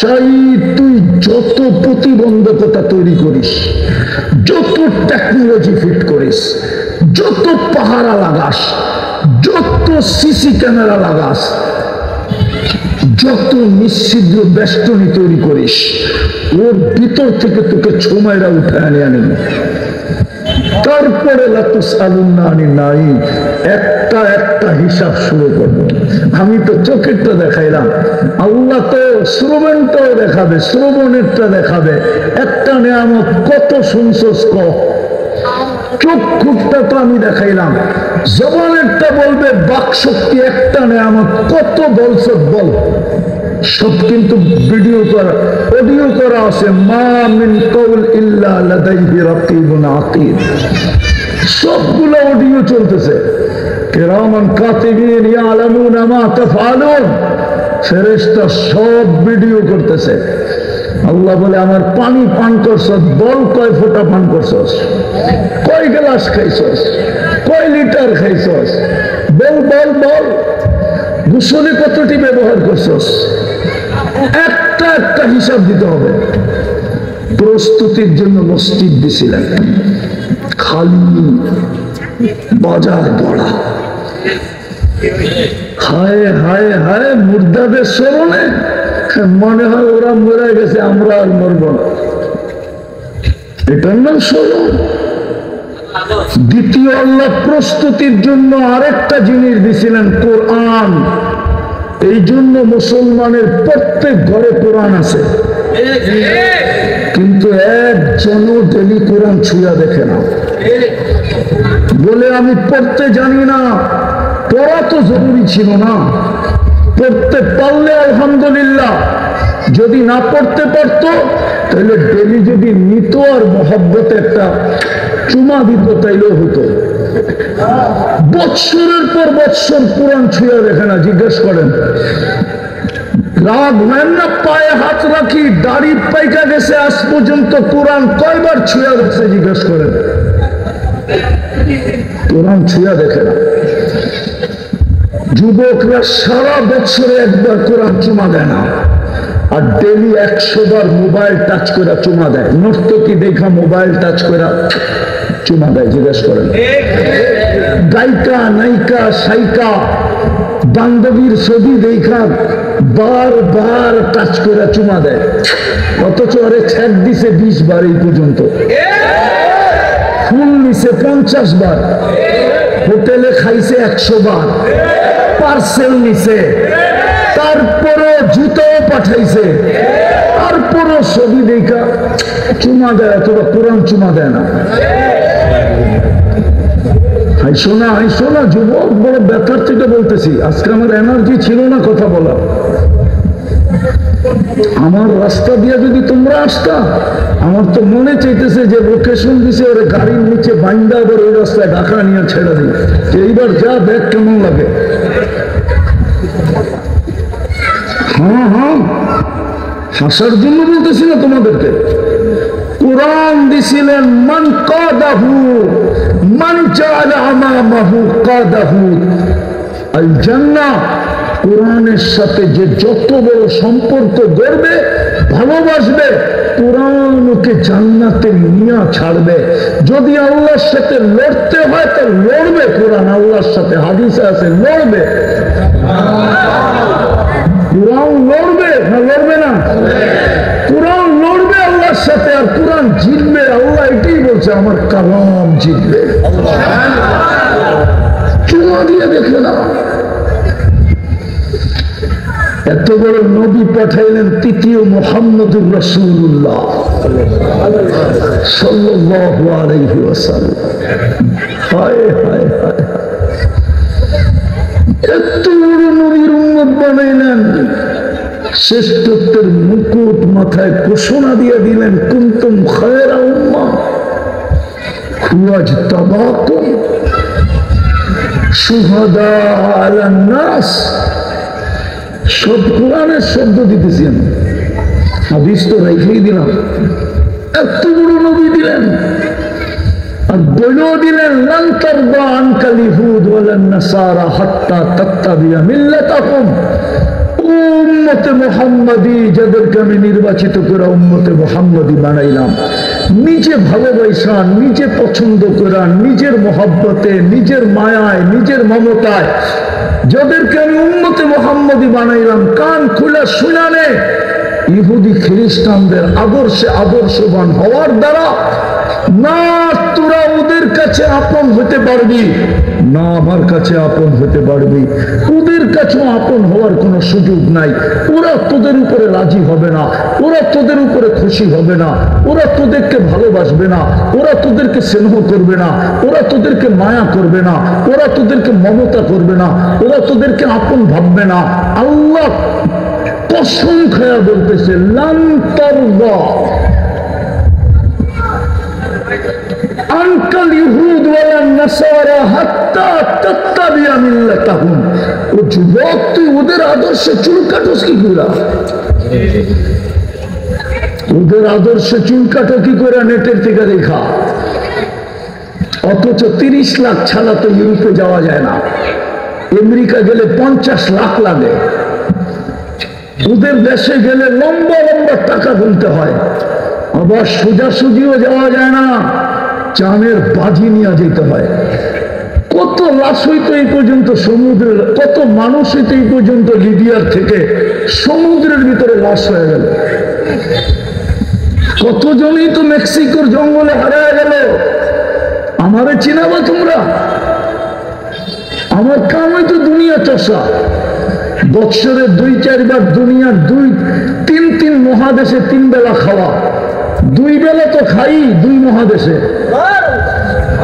চাই তুই যত প্রতিবন্ধকতা তৈরি করিস যত টেকনোলজি ফিট করিস যত পাহারা লাগাস যত সিসি ক্যামেরা লাগাস যত নিশ্চিদ্র বেষ্টনী তৈরি করিস ওর ভিতর থেকে তোকে ছোমাইরা উঠায় আনে আনেন তারপরে একটা একটা হিসাব শুরু করবো আমি তো চোখেরটা দেখাইলাম আল্লাহ তো শ্রবণটাও দেখাবে শ্রবণেরটা দেখাবে একটা নিয়ামত কত শুনছস চক্ষুটা তো আমি দেখাইলাম জবানেরটা বলবে বাক শক্তি একটা নিয়ামত কত বলছ বল সব কিন্তু ভিডিও করা অডিও করা আছে মা মিন কওল ইল্লা লাদাইহি রাকিবুন আতীদ সবগুলো অডিও চলতেছে কিরামান কাতিবিন ইয়ালামুনা মা তাফআলুন ফেরেশতা সব ভিডিও করতেছে আল্লাহ বলে আমার পানি পান করছস বল কয় ফোঁটা পান করছস কয় গ্লাস খাইছস কয় লিটার খাইছস বল বল বল গোসলে কতটি ব্যবহার করছস একটা একটা হিসাব দিতে হবে প্রস্তুতির জন্য মসজিদ দিছিলেন খালি বাজার পড়া হায় হায় হায় মুর্দাদের স্মরণে মনে হয় ওরা মরে গেছে আমরা আর মরব না এটার নাম স্মরণ দ্বিতীয় আল্লাহ প্রস্তুতির জন্য আরেকটা জিনিস দিছিলেন কোরআন এই জন্য মুসলমানের প্রত্যেক ঘরে কোরআন আছে কিন্তু একজনও ডেলি কোরআন ছুঁয়া দেখে না বলে আমি পড়তে জানি না পড়া তো জরুরি ছিল না পড়তে পারলে আলহামদুলিল্লাহ যদি না পড়তে পারতো তাহলে ডেলি যদি নিত আর মহব্বতে একটা চুমা দিত তাইলেও হতো বৎসরের পর বৎসর কোরআন ছুঁয়া দেখে না জিজ্ঞেস করেন রাগ হয় না পায়ে হাত রাখি দাড়ি পাইকা গেছে আজ পর্যন্ত কোরআন কয়বার ছুঁয়া দেখছে জিজ্ঞেস করেন কোরআন ছুঁয়া দেখে না যুবকরা সারা বছরে একবার কোরআন চুমা দেয় না আর ডেলি 100 বার মোবাইল টাচ করে চুমা দেয় নর্তকী দেখা মোবাইল টাচ করে চুমা দেয় জিজ্ঞেস করেন গায়িকা নায়িকা সাইকা বান্ধবীর ছবি দেখা বারবার টাচ করে চুমা দেয় অথচ আরে ছেদ দিছে 20 বার এই পর্যন্ত নিছে 50 বার, হোটেলে খাইছে 100 বার, পার্সেল নিছে, তারপরে জুতাও পাঠাইছে, তারপরে ছবি দেখা চুমা দেয়, অথবা কোরআন চুমা দেয় না। হাইসো না যুবক, বড় ব্যথার থেকে বলতেছি, আজকে আমার এনার্জি ছিল না কথা বলা। আমার রাস্তা দিয়ে যদি তোমরা আসতা, আমার তো মনে চাইতেছে যে লোকেশন দিছে ওরে গাড়ির নিচে বাইন্দা আবার ওই রাস্তায় ঢাকা নিয়ে ছেড়ে দিই, যে এইবার যা দেখ কেমন লাগে। হ্যাঁ, হাসার জন্য বলতেছি না তোমাদেরকে। কোরআন দিছিলেন মান কাদাহু মান জাআলা আমামাহু কাদাহু আল জান্নাহ। কোরআনের সাথে যে যত বড় সম্পর্ক গড়বে, ভালোবাসবে, কোরআন ওকে জান্নাতে নিয়ে ছাড়বে। যদি আল্লাহর সাথে লড়তে হয় তো লড়বে, কোরআন আল্লাহর সাথে, হাদিসে আছে লড়বে। কোরআন লড়বে না লড়বে না? কোরআন লড়বে আল্লাহর সাথে, আর কোরআন জিতবে। আল্লাহ এটাই বলছে, আমার কালাম জিতবে। চুমা দিয়ে দেখে না, এত বড় নবী পাঠাইলেন, তৃতীয় মুহাম্মদুর রাসূলুল্লাহ সাল্লাল্লাহু আলাইহি ওয়াসাল্লাম। হায় হায় হায়, এত বড় নবীর উম্মত বানাইলেন, শ্রেষ্ঠত্বের মুকুট মাথায় ঘোষণা দিয়ে দিলেন, কুনতুম খায়রা উম্মাহ ওয়াজতাবাকুম শুহাদা আলান নাস। সব কোরআনের শব্দ দিতেছি আমি, হাদিস তো রেখেই দিলাম। এত বড় নবী দিলেন, আর বলেও দিলেন লান তারদা আনকাল ইহুদ ওয়ালান নাসারা হাত্তা তাত্তাবিয়া মিল্লাতাহুম। উম্মতে মুহাম্মাদি, যাদেরকে আমি নির্বাচিত করে উম্মতে মুহাম্মাদি বানাইলাম, নিজে ভালোবাসা, নিজে পছন্দ করা, নিজের মহব্বতে, নিজের মায়ায়, নিজের মমতায় যাদেরকে আমি উম্মতে মুহাম্মাদি বানাইলাম, কান খুলে শুনানে ইহুদি খ্রিস্টানদের আদর্শে আদর্শবান হওয়ার দ্বারা না তোরা ওদের কাছে আপন হতে পারবি, না আমার কাছে আপন হতে পারবি। ওদের কাছেও আপন হওয়ার কোনো সুযোগ নাই। ওরা তোদের উপরে রাজি হবে না, ওরা তোদের উপরে খুশি হবে না, ওরা তোদেরকে ভালোবাসবে না, ওরা তোদেরকে স্নেহ করবে না, ওরা তোদেরকে মায়া করবে না, ওরা তোদেরকে মমতা করবে না, ওরা তোদেরকে আপন ভাববে না। আল্লাহ কসম খায়া বলতেছে লান তারদা আনকাল ইহুদ ওয়ালান নাসারা হাত্তা তাত্তাবিয়া মিল্লাতাহুম। ও যুবক, তুই ওদের আদর্শে চুল কাটোস কি করে? ওদের আদর্শে চুল কাটো কি করে? নেটের থেকে দেখা। অথচ 30 লাখ ছাড়া তো ইউরোপে যাওয়া যায় না। আমেরিকা গেলে 50 লাখ লাগে। ওদের দেশে গেলে লম্বা লম্বা টাকা গুনতে হয়। আবার সোজাসুজিও যাওয়া যায় না, চানের বাজি নিয়ে যেতে হয়। কত লাশ হইতো এই পর্যন্ত সমুদ্রের, কত মানুষ হইতো এই পর্যন্ত লিবিয়ার থেকে সমুদ্রের ভিতরে লাশ হয়ে গেল। কতজনই তো মেক্সিকোর জঙ্গলে হারায় গেল। আমারে চিনাবা তোমরা? আমার কাম হয়তো দুনিয়া চষা। বৎসরে 2-4 বার দুনিয়ার 2-3 মহাদেশে 3 বেলা খাওয়া। 2 বেলা তো খাই 2 মহাদেশে।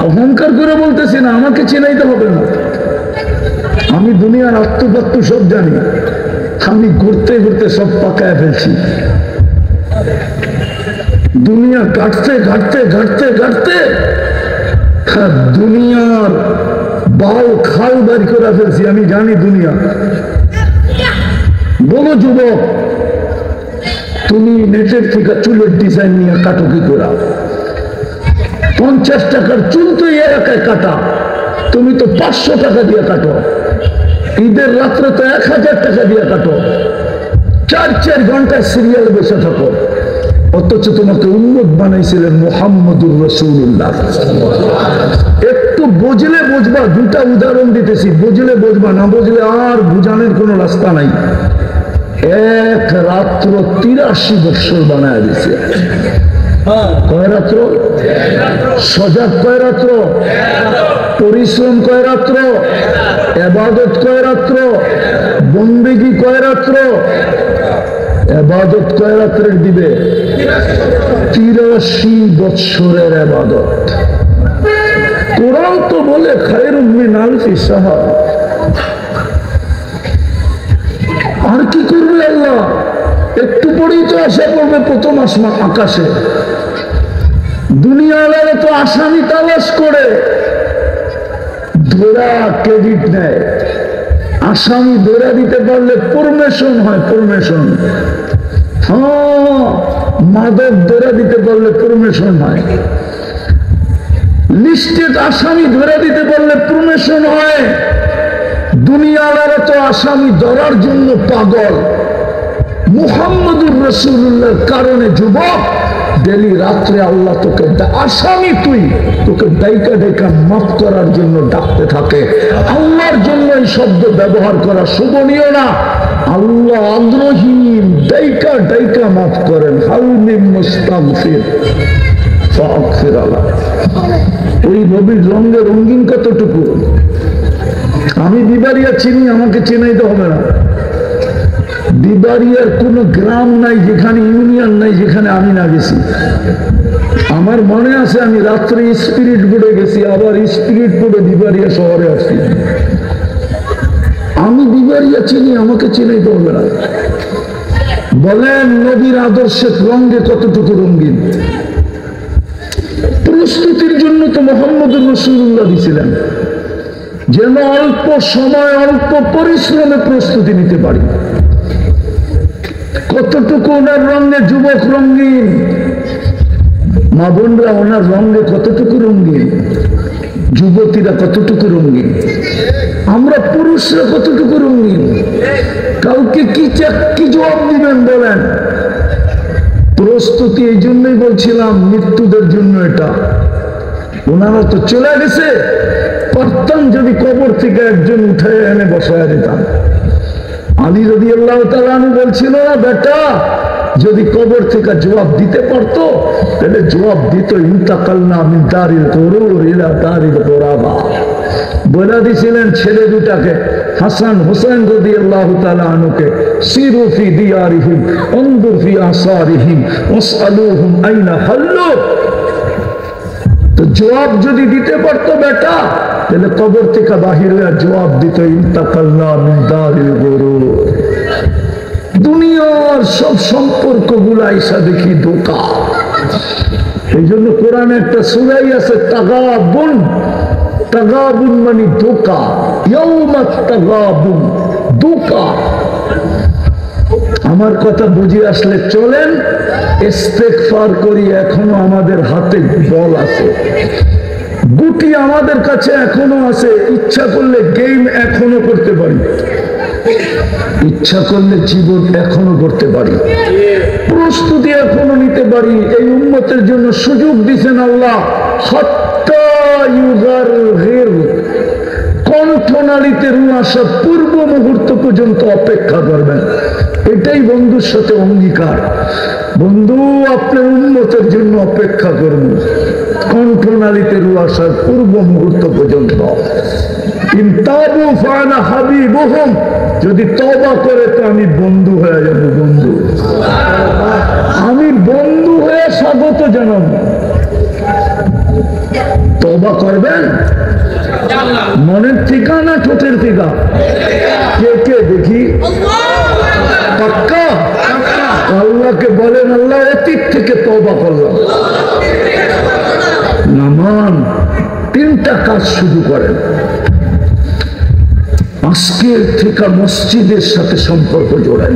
অহংকার করে বলতেছি না, আমাকে চিনাইতে হবে না। আমি দুনিয়ার আত্মতত্ত্ব সব জানি। আমি ঘুরতে ঘুরতে সব পাকায় ফেলছি। দুনিয়া ঘাটতে ঘাটতে ঘাটতে ঘাটতে দুনিয়ার বাল খাল বাড়ি করে ফেলছি। আমি জানি দুনিয়া। বলো যুবক, তুমি নেটের থেকে চুলের ডিজাইন নিয়ে কাটো কি করে? 50 টাকার চুল তো এলাকায় কাটা, তুমি তো 500 টাকা দিয়ে কাটো। ঈদের রাত্রে তো 1000 টাকা দিয়ে কাটো। 4 ঘন্টায় সিরিয়াল বসে থাকো। অথচ তোমাকে উম্মত বানাইছিলেন মুহাম্মদুর রাসূলুল্লাহ। একটু বুঝলে বুঝবা। 2টা উদাহরণ দিতেছি, বুঝলে বুঝবা, না বুঝলে আর বুঝানোর কোনো রাস্তা নাই। এক রাত্র 83 বছর বানায় দিছে। কয় রাত্র? সজাগ কয় রাত্র? পরিশ্রম কয় রাত্র? ইবাদত কয় রাত্র? বন্দেগী কয় রাত্র? ইবাদত কয় রাত্রের দিবে? 83 বৎসরের ইবাদত। কোরআন তো বলে খায়রুম মিন আলফি শাহর। আর কি করবে আল্লাহ? একটু পরেই তো আশা করবে প্রথম আসমান আকাশে। দুনিয়াওয়ালারা তো আসামি তালাশ করে ধরা ক্রেডিট নেয়। আসামি ধরা দিতে পারলে পারমিশন হয়, পারমিশন। হ্যাঁ, মাদক ধরা দিতে পারলে পারমিশন হয়। লিস্টেড আসামি ধরে দিতে পারলে পারমিশন হয়। দুনিয়াওয়ালারা তো আসামি ধরার জন্য পাগল। মুহাম্মদুর রাসূলুল্লাহর কারণে যুবক ডেলি রাত্রে আল্লাহ তোকে আসামি, তুই তোকে ডাইকা ডাইকা মাফ করার জন্য ডাকতে থাকে। আল্লাহর জন্য এই শব্দ ব্যবহার করা শোভনীয় না। আল্লাহ আগ্রহী, ডাইকা ডাইকা মাফ করেন। হাউলিম মুস্তাগফির ফাগফির আলা। ওই নবীর রঙে রঙিন কতটুকু? আমি বিবারিয়া চিনি, আমাকে চেনাইতে হবে না। বিবারিয়ার কোন গ্রাম নাই যেখানে, ইউনিয়ন নাই যেখানে আমি না গেছি। আমার মনে আছে আমি রাত্রে স্পিরিট বোর্ডে গেছি, আবার স্পিরিট বোর্ডে বিবারিয়া শহরে আসছি। আমি বিবারিয়া চিনি, আমাকে চিনাইতে হবে না। বলেন নবীর আদর্শের রঙে কতটুকু রঙিন? প্রস্তুতির জন্য তো মুহাম্মদুর রাসূলুল্লাহ দিয়েছিলেন, যেন অল্প সময় অল্প পরিশ্রমে প্রস্তুতি নিতে পারি। কতটুকু ওনার রঙে যুবক রঙিন, মা বোনরা ওনার রঙে কতটুকু রঙিন, যুবতীরা কতটুকু রঙিন, আমরা পুরুষরা কতটুকু রঙিন। কাউকে কি জবাব দিবেন বলেন? প্রস্তুতি এই জন্যই বলছিলাম, মৃত্যুদের জন্য এটা। ওনারা তো চলে গেছে, পারতাম যদি কবর থেকে একজন উঠে এনে বসায় দিতাম। আলী রাদিয়াল্লাহু তাআলা আনহু বলছিল না, বেটা যদি কবর থেকে জবাব দিতে পারতো তাহলে জবাব দিত। ইন্তাকালনা মিন দারিল গুরুর ইলা দারিল গুরাবা। বলে দিয়েছিলেন ছেলে দুটাকে, হাসান হুসাইন রাদিয়াল্লাহু তাআলা আনহুকে, সিরু ফি দিয়ারিহিম উনজুর ফি আসারিহিম ওয়াসআলুহুম আইনা হাল্লু। তো জবাব যদি দিতে পারতো বেটা, তাহলে কবর থেকে বাহির হয়ে জবাব দিত, ইন্তাকালনা মিন দারিল গুরুর। দুনিয়ার সব সম্পর্ক গুলা এসা দেখি ধোঁকা। এই জন্য কোরআনে একটা সূরাই আছে, তাগাবুন। তাগাবুন মানে ধোঁকা। ইয়াউমাত তাগাবুন, ধোঁকা। আমার কথা বুঝে আসলে চলেন, ইস্তেগফার করি। এখনো আমাদের হাতে বল আছে, গুটি আমাদের কাছে এখনো আছে। ইচ্ছা করলে গেম এখনো করতে পারি, ইচ্ছা করলে জীবন এখনো করতে পারি, প্রস্তুতি এখনো নিতে পারি। এই উম্মতের জন্য সুযোগ দিয়েছেন আল্লাহ। হাত্তা ইউগারগির, কণ্ঠনালীতে রু আসা পূর্ব মুহূর্ত পর্যন্ত অপেক্ষা করবেন। এটাই বন্ধুর সাথে অঙ্গীকার। বন্ধু আপনার উম্মতের জন্য অপেক্ষা করব, কণ্ঠনালীতে রু আসার পূর্ব মুহূর্ত পর্যন্ত। যদি তওবা করে তো আমি বন্ধু হয়ে যাব। বন্ধু, আমি বন্ধু হয়ে স্বাগত জানাবো। তওবা করবেন? মনের ঠিকানা ঠোঁটের ঠিকা? কে কে দেখি? পাক্কা? আল্লাহকে বলেন, আল্লাহ অতীত থেকে তওবা করলাম। নামান 3টা কাজ শুরু করেন। আজকের থেকে মসজিদের সাথে সম্পর্ক জোড়াই।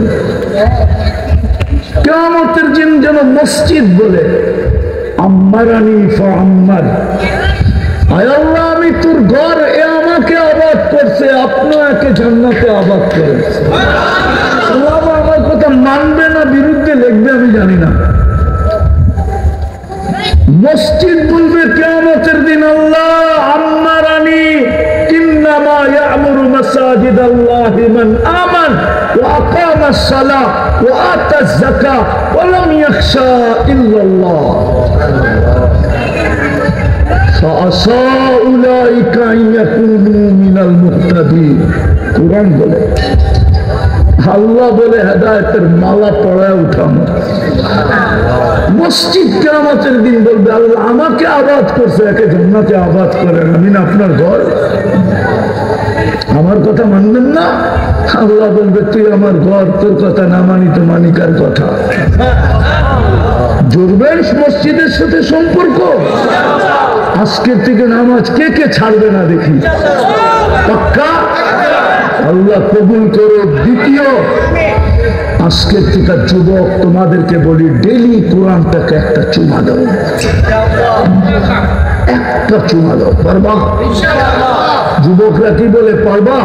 কিয়ামতের দিন যেন মসজিদ বলে, আম্মারানি ফাআম্মার। আয় আল্লাহ, আমি তোর ঘর, এ আমাকে আবাদ করছে, আপনাকে জান্নাতে আবাদ করেছে। আমার কথা মানবে না বিরুদ্ধে লিখবে আমি জানি না। মসজিদ বলবে কিয়ামতের দিন, আল্লাহ আম্মারানি ইন্নামা ইয়ামুরু মাসাজিদাল্লাহি মান আমান ওয়া আকামাস সালাহ ওয়া আতাজ যাকাত ওয়া লাম ইয়াখশা ইল্লাল্লাহ ফাআসা উলাইকা আন ইয়াকুনু মিনাল মুহতাদিন। কুরআন বলে, আল্লাহ বলে হেদায়েতের মালা পড়ায় উঠানো। মসজিদ কিয়ামতের দিন বলবে, আল্লাহ আমাকে আবাদ করছে, একে জান্নাতে আবাদ করেন, আমি না আপনার ঘর। আমার কথা মানবেন না? আল্লাহ বলবে, তুই আমার ঘর, তোর কথা না মানি তো মানি কার কথা? জুড়বেন মসজিদের সাথে সম্পর্ক। আজকের থেকে নামাজ কে কে ছাড়বে না দেখি, পাক্কা? আল্লাহ কবুল করো। দ্বিতীয়, আজকের থেকে যুবক তোমাদেরকে বলি, ডেলি কোরআনটাকে একটা চুমা দাও, একটা চুমা দাও। পারবা? যুবকরা কি বলে, পারবা?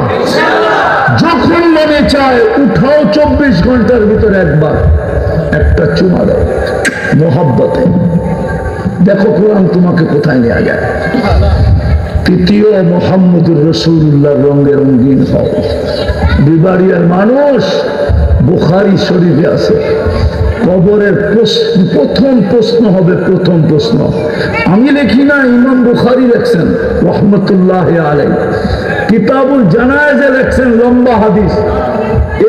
যখন মনে চায় উঠাও, 24 ঘন্টার ভিতরে একবার একটা চুমা দাও মোহাব্বতে। দেখো কোরআন তোমাকে কোথায় নিয়ে যায়। তৃতীয়, মুহাম্মদুর রাসূলুল্লাহর রঙে রঙিন হও। বিবাড়িয়ার মানুষ, বুখারী শরীফে আছে, কবরের প্রথম প্রশ্ন হবে, প্রথম প্রশ্ন। আমি লিখি না, ইমাম বুখারী লেখছেন রহমতুল্লাহি আলাইহি, কিতাবুল জানায়েজে লেখছেন, লম্বা হাদিস।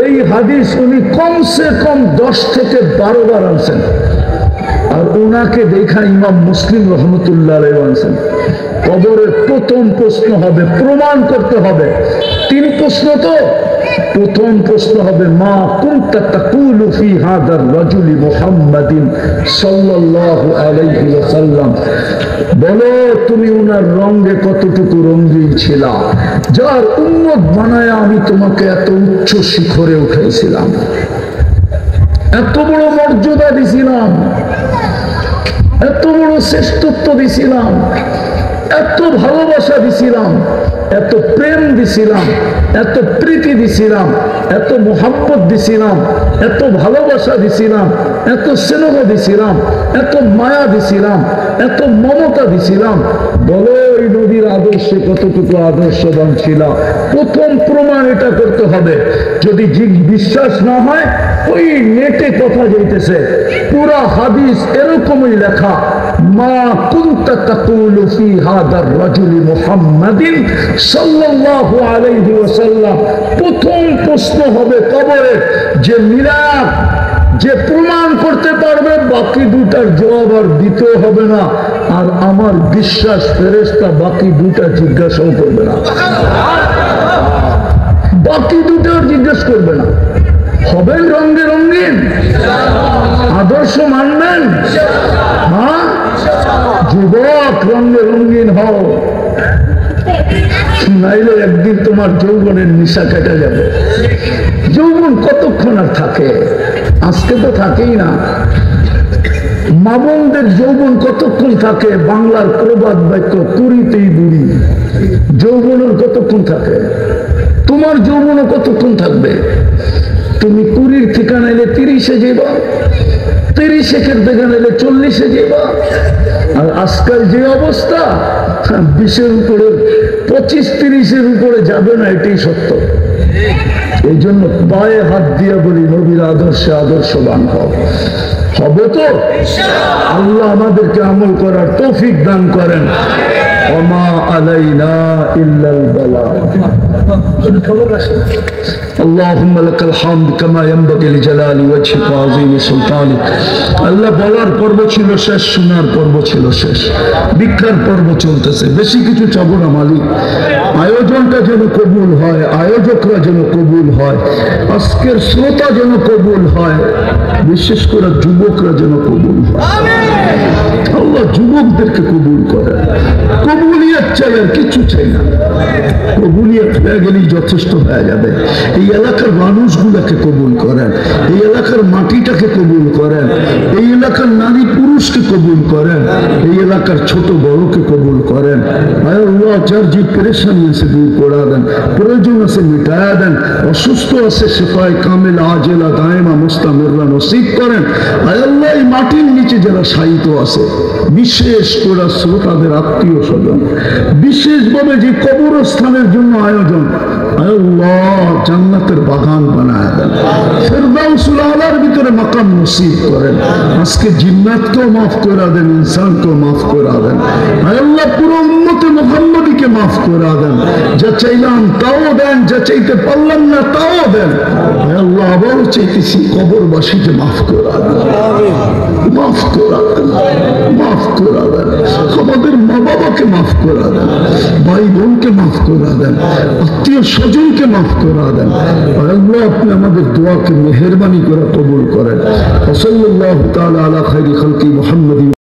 এই হাদিস উনি কমসে কম 10 থেকে 12 বার আনছেন। আর উনাকে দেখা ইমাম মুসলিম রহমতুল্লাহ আলাইহি আনছেন। কবরের প্রথম প্রশ্ন হবে, প্রমাণ করতে হবে। 3 প্রশ্ন তো। প্রথম প্রশ্ন হবে, মা কুনতা তাকুলু ফি হাদার রাজুলি মুহাম্মাদিন সাল্লাল্লাহু আলাইহি ওয়াসাল্লাম। বলো তুমি উনার রঙে কতটুকু রঙিন ছিলা, যার উম্মত বানায় আমি তোমাকে এত উচ্চ শিখরে উঠাইছিলাম, এত বড় মর্যাদা দিছিলাম, এত বড় শ্রেষ্ঠত্ব দিছিলাম, এত ভালোবাসা দিছিলাম, এত প্রেম দিছিলাম, এত প্রীতি দিছিলাম, এত মোহাব্বত দিছিলাম, এত ভালোবাসা দিছিলাম, এত স্নেহ দিছিলাম, এত মায়া দিছিলাম, এত মমতা দিছিলাম। বলো এই নবীর আদর্শে কতটুকু আদর্শবান ছিল। প্রথম প্রমাণ এটা করতে হবে। যদি বিশ্বাস না হয়, ওই নেটে কথা যাইতেছে, পুরা হাদিস এরকমই লেখা, মা কুনতা তাকুলু ফি হাদার রাজুলি মুহাম্মাদিন সাল্লাল্লাহু আলাইহি ওয়াসাল্লাম। প্রথম প্রশ্ন হবে কবরে, যে মিলাদ, যে প্রমাণ করতে পারবে, বাকি দুটার জবাব আর দিতে হবে না। আর আমার বিশ্বাস ফেরেশতা বাকি দুটা জিজ্ঞাসাও করবে না, বাকি দুটাও জিজ্ঞেস করবে না। হবেন রঙে রঙিন, আদর্শ মানবেন। হ্যাঁ যুবক, রঙে রঙিন হও, নাইলে একদিন তোমার যৌবনের নিশা কেটে যাবে। যৌবন কতক্ষণ আর থাকে? আজকে তো থাকেই না। মা বোনদের যৌবন কতক্ষণ থাকে? বাংলার প্রবাদ বাক্য, কুড়িতেই বুড়ি। যৌবনের কতক্ষণ থাকে? তোমার যৌবনও কতক্ষণ থাকবে? তুমি 20 ঠিকানা এলে 30-এ যাবা, 30 ঠিকানা এলে 40-এ যাবা। আর আজকাল যে অবস্থা, 20-এর উপরে, 25-30-এর উপরে যাবে না, এটাই সত্য। এই জন্য পায়ে হাত দিয়ে বলি, নবীর আদর্শে আদর্শবান হও। হবে তো? আল্লাহ আমাদেরকে আমল করার তৌফিক দান করেন। ওমা আলাইনা ইল্লাল বালাগ। اللهم لك الحمد كما ينبغي لجلال وجهك وعظيم سلطانك। আল্লাহ বলার পর্ব ছিল শেষ, শোনার পর্ব ছিল শেষ, ভিক্ষার পর্ব চলতেছে। বেশি কিছু চাবো না মালিক, আয়োজনটা যেন কবুল হয়, আয়োজকরা যেন কবুল হয়, আজকের শ্রোতা যেন কবুল হয়, বিশেষ করে যুবকরা যেন কবুল হয়। আল্লাহ যুবকদেরকে কবুল করে। কবুলিয়ত চাই, আর কিছু চাই না। কবুলিয়ত হয়ে গেলেই যথেষ্ট হয়ে যাবে। এই এলাকার মানুষগুলোকে কবুল করেন, এই এলাকার মাটিটাকে কবুল করেন, এই এলাকার নারী পুরুষকে কবুল করেন, এই এলাকার ছোট বড়কে কবুল করেন। আল্লাহ যার যে পেরেশানি আছে দূর করা দেন, প্রয়োজন আছে মিটায়া দেন, অসুস্থ আছে সেফায়ে কামেল আজেলা দায়েমা মুস্তামিররা নসিব করেন। আল্লাহ এই মাটির নিচে যারা শায়িত আছে, বিশেষ করে শ্রোতাদের আত্মীয় স্বজন, বিশেষভাবে যে কবরস্থানের জন্য আয়োজন, আল্লাহ জান্নাতের বাগান বানায় দেন, ফিরদাউসুল আলার ভিতরে মাকাম নসিব করেন। আজকে জিন্নাতকেও মাফ করে দেন, ইনসানকেও মাফ করে দেন। আল্লাহ পুরো উম্মতে মুহাম্মদীকে মাফ করে দেন। যা চাইলাম তাও দেন, যা চাইতে পারলাম না তাও দেন। আল্লাহ আবারও চাইতেছি কবরবাসীকে মাফ করে দেন, মাফ করে দেন, মাফ করে দেন। আমাদের মা বাবাকে মাফ করে দেন, ভাই বোনকে মাফ করে দেন, আত্মীয় স্বজনকে মাফ করে দেন। আল্লাহ আপনি আমাদের দোয়াকে মেহেরবানি করে কবুল করেন। সাল্লাল্লাহু তাআলা আলা খায়রি খালকি মুহাম্মাদিন।